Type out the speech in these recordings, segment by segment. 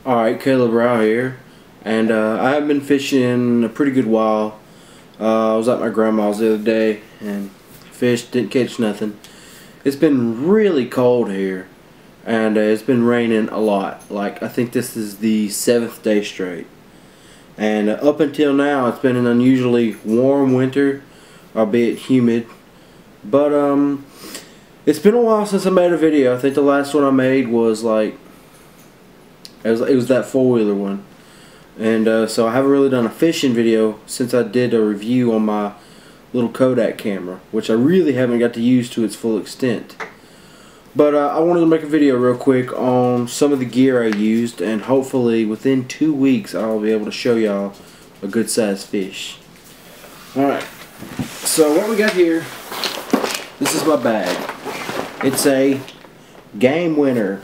Alright, Caleb Rao here, and I have been fishing a pretty good while. I was at my grandma's the other day and fished, didn't catch nothing. It's been really cold here, and it's been raining a lot. Like, I think this is the 7th day straight. And up until now, it's been an unusually warm winter, albeit humid. But it's been a while since I made a video. I think the last one I made was like it was that four-wheeler one, and so I haven't really done a fishing video since I did a review on my little Kodak camera, which I really haven't got to use to its full extent. But I wanted to make a video real quick on some of the gear I used, and hopefully within 2 weeks I'll be able to show y'all a good sized fish. Alright, so what we got here, this is my bag. It's a Game Winner.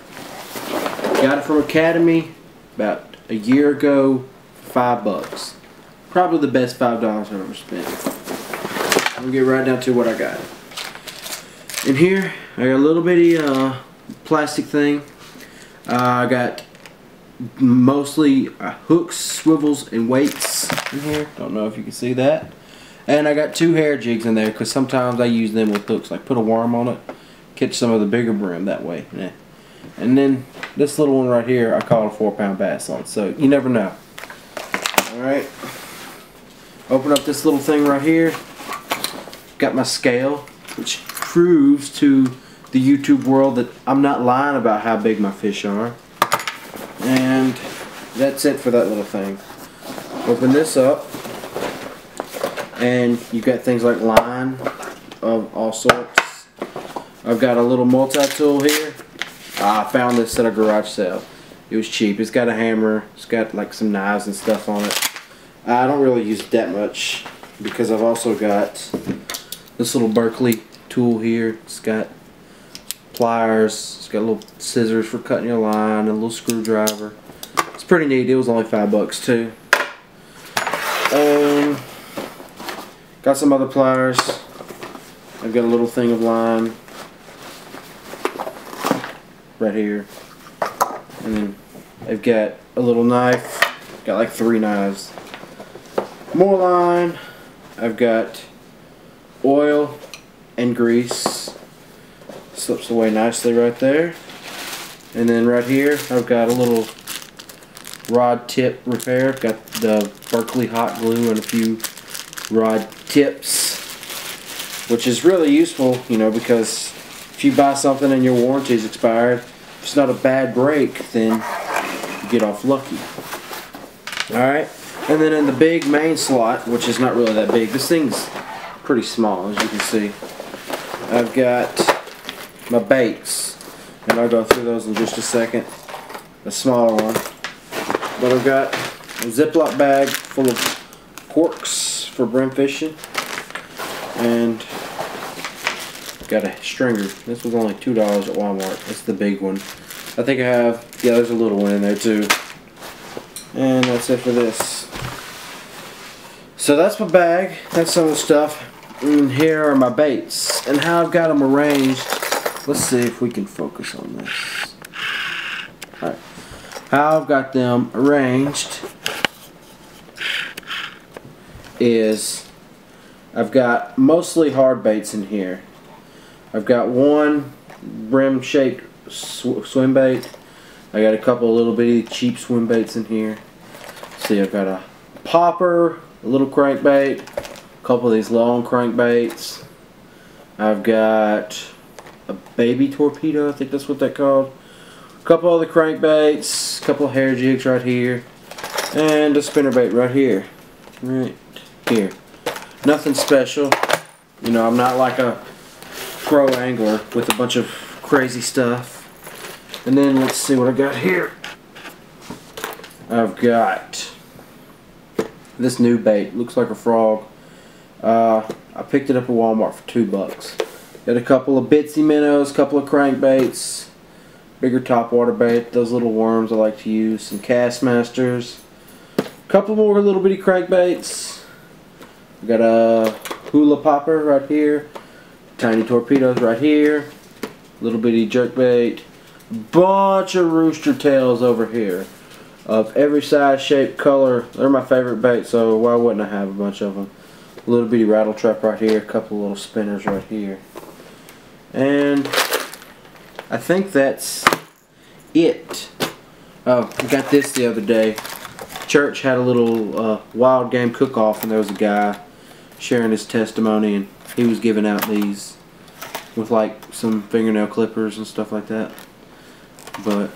Got it from Academy about a year ago for $5. Probably the best $5 I've ever spent. I'm gonna get right down to what I got. In here, I got a little bitty plastic thing. I got mostly hooks, swivels, and weights in here. Don't know if you can see that. And I got 2 hair jigs in there because sometimes I use them with hooks. Like put a worm on it, catch some of the bigger brim that way. Yeah. And then this little one right here, I call a 4-pound bass on. So you never know. Alright. Open up this little thing right here. Got my scale, which proves to the YouTube world that I'm not lying about how big my fish are. And that's it for that little thing. Open this up, and you've got things like line of all sorts. I've got a little multi-tool here. I found this at a garage sale. It was cheap. It's got a hammer. It's got like some knives and stuff on it. I don't really use it that much because I've also got this little Berkeley tool here. It's got pliers. It's got little scissors for cutting your line and a little screwdriver. It's pretty neat. It was only $5 too. Got some other pliers. I've got a little thing of line right here, and then I've got a little knife. Got like 3 knives. More line. I've got oil and grease. Slips away nicely right there. And then right here I've got a little rod tip repair. I've got the Berkeley hot glue and a few rod tips, which is really useful, you know, because if you buy something and your warranty's expired, if it's not a bad break, then you get off lucky. Alright, and then in the big main slot, which is not really that big, this thing's pretty small as you can see, I've got my baits, and I'll go through those in just a second. A smaller one. But I've got a Ziploc bag full of corks for brim fishing, and got a stringer. This was only $2 at Walmart. It's the big one. I think I have, yeah, there's a little one in there too. And that's it for this. So that's my bag. That's some of the stuff. And here are my baits and how I've got them arranged. Let's see if we can focus on this. Alright. How I've got them arranged is I've got mostly hard baits in here. I've got one brim shaped swim bait. I got a couple of little bitty cheap swim baits in here. See, I've got a popper, a little crankbait, a couple of these long crankbaits. I've got a baby torpedo, I think that's what they're called. A couple other crankbaits, a couple of hair jigs right here, and a spinnerbait right here. Right here. Nothing special. You know, I'm not like a pro angler with a bunch of crazy stuff. And then let's see what I got here. I've got this new bait. Looks like a frog. I picked it up at Walmart for $2. Got a couple of bitsy minnows, a couple of crankbaits, bigger topwater bait, those little worms I like to use, some Castmasters, a couple more little bitty crankbaits. Got a hula popper right here, tiny torpedoes right here, little bitty jerkbait, bunch of rooster tails over here. of every size, shape, color. They're my favorite bait, so why wouldn't I have a bunch of them? A little bitty rattle trap right here, a couple little spinners right here. And I think that's it. Oh, I got this the other day. Church had a little wild game cook-off, and there was a guy sharing his testimony, and he was giving out these with like some fingernail clippers and stuff like that. But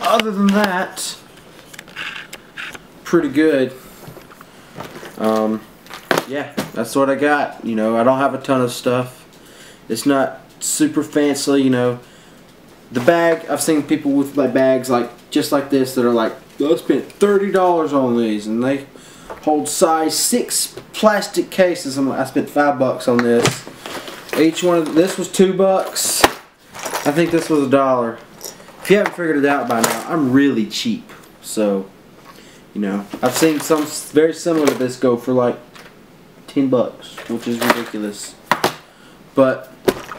other than that, pretty good. Yeah, that's what I got. You know, I don't have a ton of stuff. It's not super fancy, you know. The bag, I've seen people with like bags like just like this that are like, I spent $30 on these, and they hold size 6 plastic cases. I spent $5 on this. Each one of this was $2. I think this was $1. If you haven't figured it out by now, I'm really cheap. So, you know, I've seen some very similar to this go for like $10, which is ridiculous. But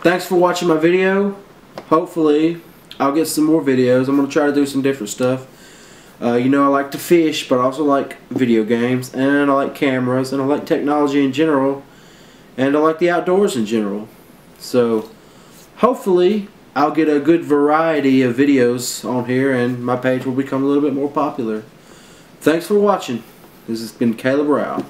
thanks for watching my video. Hopefully, I'll get some more videos. I'm going to try to do some different stuff. You know, I like to fish, but I also like video games, and I like cameras, and I like technology in general, and I like the outdoors in general. So, hopefully, I'll get a good variety of videos on here, and my page will become a little bit more popular. Thanks for watching. This has been Caleb Rao.